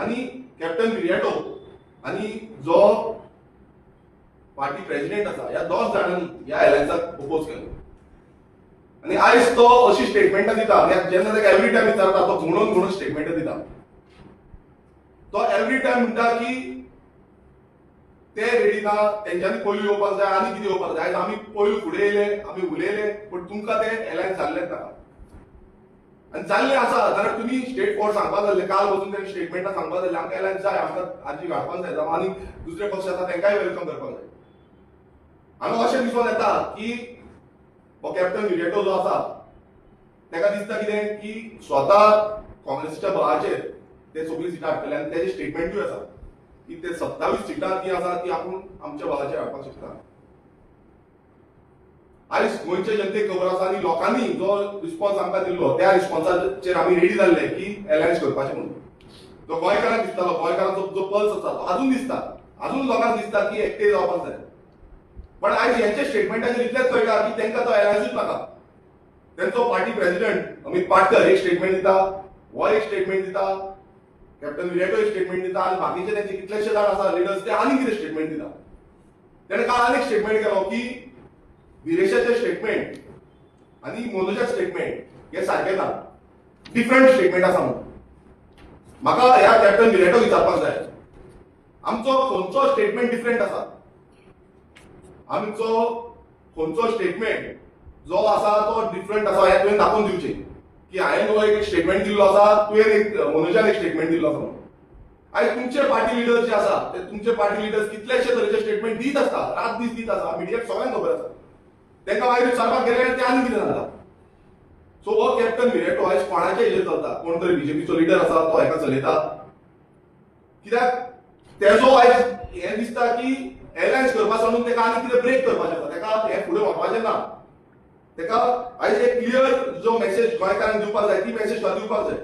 आणि कॅप्टन विराटो आणि जो पार्टी प्रेसिडेंट आसा ह्या दोग जाणांनी ह्या अलायन्साक ओपोज केलो आणि आयज तो अशी स्टेटमेंटां दिता जेन्ना ताका एवरी टायम विचारता तो म्हणून स्टेटमेंटां दिता तो एवरी टायम म्हणटा की ते रेडी ना तेंच्यांनी पयलीं येवपाक जाय आनी कितें येवपाक जाय आमी पयलीं फुडें येयले आमी उलयले पण तुमकां ते अलायन्स जाल्लेच नाका आनी जाल्लें आसा जाल्यार तुमी स्टेट फॉर्ड सांगपाक जाल्ले काल वचून तेणी स्टेटमेंटां सांगपाक जाल्ले आमकां अलायन्स जाय आमकां आजी घालपाक जाय जावं आनी दुसरे पक्ष आसा तेंकाय वेलकम करपाक जाय हांगा अशें दिसून येता की हो कॅप्टन विराटो जो आसा ताका दिसता कितें की स्वता काँग्रेसीच्या बळाचेर ते सगळीं सिटां हाडटले आनी तेजे स्टेटमेंटूय आसा की ते 27 सिटां जी आसा ती आपूण आमच्या बळाचेर हाडपाक शकता आयज गोंयचे जनतेक खबर आसा आनी लोकांनी जो रिस्पॉन्स आमकां दिल्लो त्या रिस्पॉन्साचेर आमी रेडी जाल्ले की अलायन्स करपाचें म्हणून तो गोंयकारांक दिसतालो गोंयकारांचो जो पल्स आसा तो अजून दिसता अजून लोकांक दिसता की एकठांय जावपाक जाय पण आयज हेंचे स्टेटमेंटाचेर इतलेंच कळटा की तांकां तो अलायन्सूच नाका तेंचो पार्टी प्रेसिडेंट अमित पाटकर एक स्टेटमेंट दिता हो एक स्टेटमेंट दिता कॅप्टन विराटो एक स्टेटमेंट दिता आनी बाकीचे तेंचे कितलेशे जाण आसा लिडर्स ते आनी कितें स्टेटमेंट दिता तेणें काल आनीक स्टेटमेंट केलो की विरेशाचें स्टेटमेंट आनी मनोजाचें स्टेटमेंट हे सारकें ना डिफरंट स्टेटमेंट आसा म्हणून म्हाका ह्या कॅप्टन विराटो विचारपाक जाय आमचो खंयचो स्टेटमेंट डिफरंट आसा आमचो खंयचो स्टेटमेंट जो आसा तो डिफरंट आसा हे तुवें दाखोवन दिवचें की हांवें एक स्टेटमेंट दिल्लो आसा तुवें एक मनोजान एक स्टेटमेंट दिल्लो आसा म्हणून आयज तुमचे पार्टी लिडर्स जे आसा ते तुमचे पार्टी लिडर्स कितलेशे तरेचे स्टेटमेंट दीत आसता रात दीस दीत आसा मिडियाक सगळ्यांक खबर आसा तांकां मागीर विचारपाक गेले ते आनी कितें जाता सो हो कॅप्टन विराटो आयज कोणाचे हेजेर चलता कोण तरी बीजेपीचो लिडर आसा तो हेका चलयता कित्याक तेजो आयज हें दिसता की अलायन्स करपा सोडून ताका आनी कितें ब्रेक करपाचें आसा ताका हें फुडें वचपाचें ना ताका आयज एक क्लियर जो मेसेज गोंयकारांक दिवपाक जाय ती मेसेज दिवपाक जाय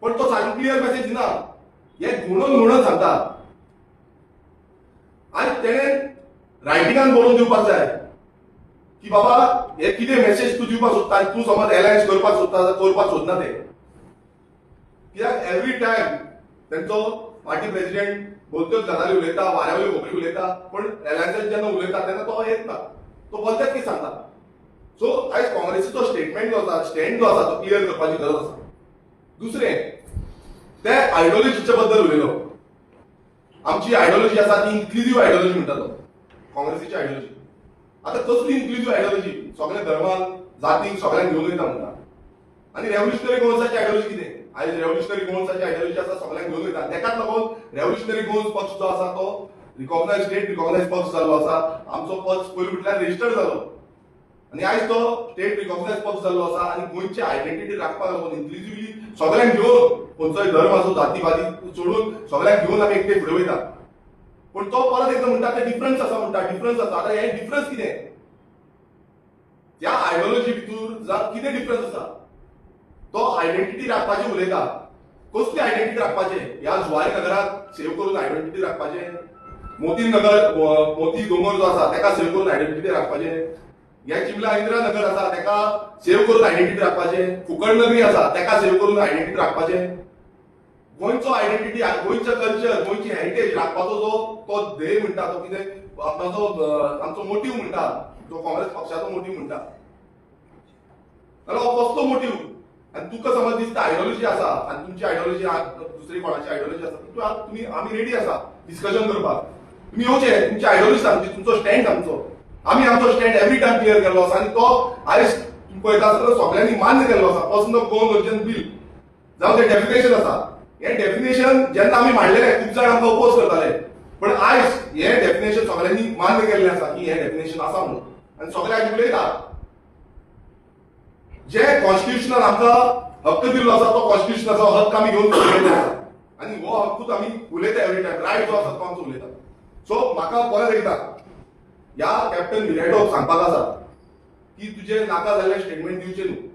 पण तो सारको क्लियर मेसेज दिना हे म्हणून सांगता आयज तेणें रायटिंगान बरोवन दिवपाक जाय की बाबा हे कितें मेसेज तूं दिवपाक सोदता आनी तूं समज अलायन्स करपाक सोदता जाल्यार करपाक सोदना ते कित्याक एवरी टायम तेंचो पार्टी प्रेसिडेंट बोलत्योच गजाली उलयता वाऱ्यावयल्यो खबरी उलयता पण अलायन्साचेर जेन्ना उलयता तेन्ना तो येत ना तो बोलतेच कितें सांगता सो आयज काँग्रेसीचो स्टेटमेंट जो आसा स्टँड जो आसा तो क्लियर करपाची गरज आसा दुसरें ते आयडियोलॉजीचे बद्दल उलयलो आमची आयडियोलॉजी आसा ती इन्क्लुझिव्ह आयडियोलॉजी म्हणटा तो काँग्रेसीची आयडियोलॉजी आता कसली इन्क्लुझिव्ह आयडियोलॉजी सगळ्या धर्मांक जातीक सगळ्यांक घेवन वयता म्हणटा आनी रेव्होल्युशनरी गोवन्साची आयडियोलॉजी कितें आयज रेव्होल्युशनरी गोवन्साची आयडियोलॉजी आसा सगळ्यांक घेवन वयता तेकाच लागून रेव्होल्युशनरी गोवन्स पक्ष जो आसा तो रिकॉग्नायज स्टेट रिकॉग्नायज पक्ष जाल्लो आसा आमचो पक्ष पयलीं म्हटल्यार रेजिस्टर्ड जालो आनी आयज तो स्टेट रिकॉग्नायज पक्ष जाल्लो आसा आनी गोंयची आयडेंटिटी राखपाक लागून इन्क्लुझिव्हली सगळ्यांक घेवन खंयचोय धर्म आसूं जातीवादी सोडून सगळ्यांक घेवन आमी एकटे फुडें वयता पण तो परत एकदां म्हणटा ते डिफरन्स आसा म्हणटा डिफरन्स आसा आतां हे डिफरन्स कितें त्या आयडियोलॉजी भितर कितें डिफरन्स आसा तो आयडेंटिटी राखपाचें उलयता कसली आयडेंटिटी राखपाचें ह्या जुवारी नगराक सेव करून आयडेंटिटी राखपाचें मोती नगर मोती दोंगर जो आसा ताका सेव करून आयडेंटिटी राखपाचें ह्या चिमला इंदिरा नगर आसा ताका सेव करून आयडेंटिटी राखपाचें फुकट नगरी आसा ताका सेव करून आयडेंटिटी राखपाचें गोंयचो आयडेंटिटी गोंयचो कल्चर गोंयची हेरिटेज राखपाचो जो तो ध्येय म्हणटा तो कितें आमचो मोटीव म्हणटा जो काँग्रेस पक्षाचो मोटीव म्हणटा जाल्यार हो कसलो मोटीव आनी तुका समज दिसता आयडियोलॉजी आसा आनी तुमची आयडियोलॉजी दुसरी कोणाची आयडियोलॉजी आसा तुमी आमी रेडी आसा डिस्कशन करपाक तुमी येवचे तुमची आयडियोलॉजी सांगची तुमचो स्टँड सांगचो आमी आमचो स्टँड एवरी टायम क्लियर केल्लो आसा आनी तो आयज तुमी पळयता आसतना सगळ्यांनी मान्य केल्लो आसा पर्सनल गोवन ओरिजिन बील जावं ते डेफिनेशन आसा हे डेफिनेशन जेन्ना आमी मांडलेले खूब जाण आमकां ओपोज करताले पण आयज हे डेफिनेशन सगळ्यांनी मान्य केल्लें आसा की हे डेफिनेशन आसा म्हणून आनी सगळे आयज उलयता जे कॉन्स्टिट्युशनान आमकां हक्क दिल्लो आसा तो कॉन्स्टिट्युशनाचो हक्क आमी घेवन उलयता आनी हो हक्कूच आमी उलयता एवरी टायम रायट जो आसा तो आमचो उलयता सो म्हाका परत एकदा ह्या कॅप्टन विराटोक सांगपाक आसा की तुजे नाका जाल्ले स्टेटमेंट दिवचे न्हू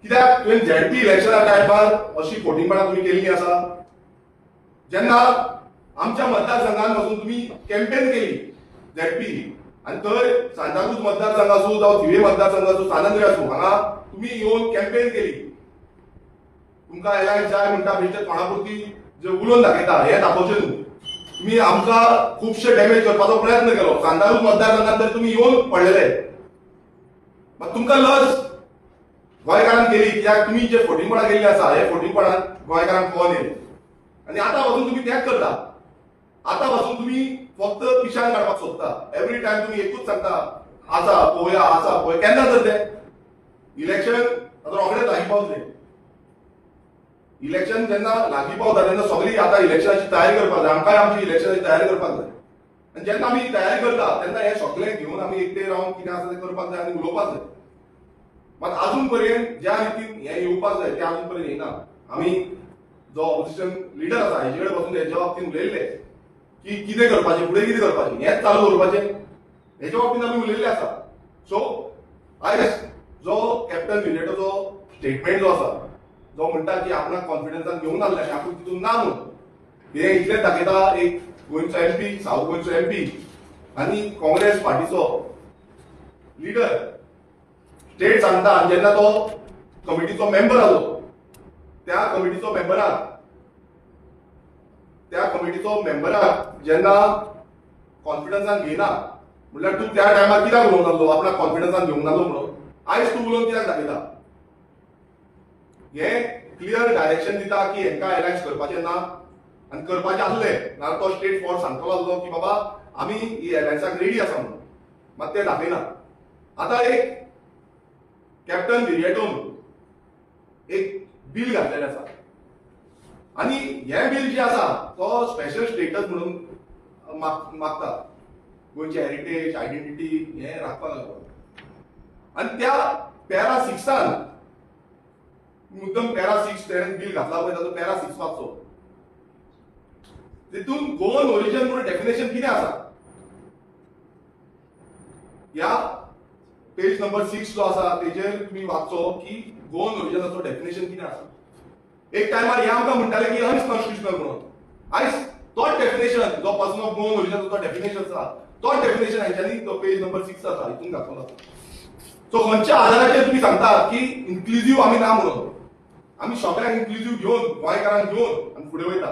कित्याक तुवें झेडपी इलेक्शना टायमार अशी फोटिंगपणां तुमी केल्लीं आसा जेन्ना आमच्या मतदारसंघात वचून तुमी कॅम्पेन केली झेडपी आनी थंय सांताक्रूज मतदारसंघ आसूं जावं थिवे मतदारसंघ आसूं सानंद्रे आसूं हांगा तुमी येवन कॅम्पेन केली तुमकां अलायन्स जाय म्हणटा बेश्टे कोणापुरती जे उलोवन दाखयता हे दाखोवचें न्हू. तुम्ही आमकां खुबशे डॅमेज करपाचो प्रयत्न केलो. सांतारूच मतदारसंघात तर तुम्ही येवन पडलेले. मात तुमकां लज गोंयकारांक केली, कित्याक तुमी जे फोटिंगपणां केल्ली आसा हे फोटिंगपणां गोंयकारांक कळोन येयले. आनी आतां पासून तुम्ही तेंच करता. आतां पासून तुम्ही फक्त पिशान काडपाक सोदता. एवरी टायम तुम्ही एकूच सांगता आसा पळोवया आसा पळय. केन्ना तर ते इलेक्शन आतां रोखडेंच लागीं पावतलें. इलेक्शन जेन्ना लागीं पावता तेन्ना सगळीं आतां इलेक्शनाची तयारी करपाक जाय. आमकांय आमची इलेक्शनाची तयारी करपाक जाय. आनी जेन्ना आमी तयारी करता तेन्ना हे सगळें घेवन आमी एकटे रावन कितें आसा तें करपाक जाय आनी उलोवपाक जाय. मात अजून पर्यंत ज्या रितीन हे येवपाक जाय ते अजून पर्यंत येयना. आमी जो ऑपोजिशन लिडर आसा हेजे कडेन बसून हेच्या बाबतींत उलयल्ले की कितें करपाचें, फुडें कितें करपाचें, हेंच चालू दवरपाचें हेच्या बाबतींत आमी उलयल्ले आसा. सो आयज जो कॅप्टन विलेटोचो स्टेटमेंट जो आसा जो म्हणटा की आपणाक कॉन्फिडन्सान घेवन आसले आनी आपूण तितून ना म्हणून, हे इतलेंच दाखयता एक गोंयचो एमपी, साऊथ गोंयचो एमपी आनी काँग्रेस पार्टीचो लिडर स्टेट सांगता. आनी जेन्ना तो कमिटीचो मेंबर आसलो त्या कमिटीचो जेन्ना कॉन्फिडन्सान घेयना म्हणल्यार तूं त्या टायमार कित्याक उलोवन नासलो, आपणाक कॉन्फिडन्सान घेवंक नासलो म्हणून आयज तूं उलोवन कित्याक दाखयता. हे क्लियर डायरेक्शन दिता की हेंकां अलायन्स करपाचें ना आनी करपाचें आसलें नाल्यार तो स्टेट फॉर्ड सांगतलो आसलो की बाबा आमी ही अलायन्साक रेडी आसा म्हणून. मात ते दाखयना. आतां एक कॅप्टन विलियटोन एक बील घातलेलें आसा आनी हे बील जे आसा तो स्पेशल स्टेटस म्हणून मागता. गोंयची हेरिटेज आयडेंटिटी हे राखपाक लागून. आनी त्या पॅरा 6 मुद्दम पॅरा 6 तेणें बील घातला पळय ताचो पॅरा 6 वाचचो. तितून गोवन ओरिजिन म्हणून डेफिनेशन कितें आसा ह्या पेज नंबर 6 जो आसा तेजेर तुमी वाचचो की गोवन ओरिजिनाचो डेफिनेशन कितें आसा. एक टायमार हे आमकां म्हणटाले की अनकॉन्स्टिट्युशनल म्हणून. आयज तोच डेफिनेशन जो पर्सन ऑफ गोवन ओरिजिनाचो तो डेफिनेशन आसा तोच डेफिनेशन हांच्यानी तो पेज नंबर 6 आसा हितून घातलेलो आसा. सो खंयच्या आधाराचेर तुमी सांगतात की इन्क्लुझिव्ह आमी ना म्हणून. आमी सगळ्यांक इन्क्लुझिव्ह घेवन गोंयकारांक घेवन आमी फुडें वयता.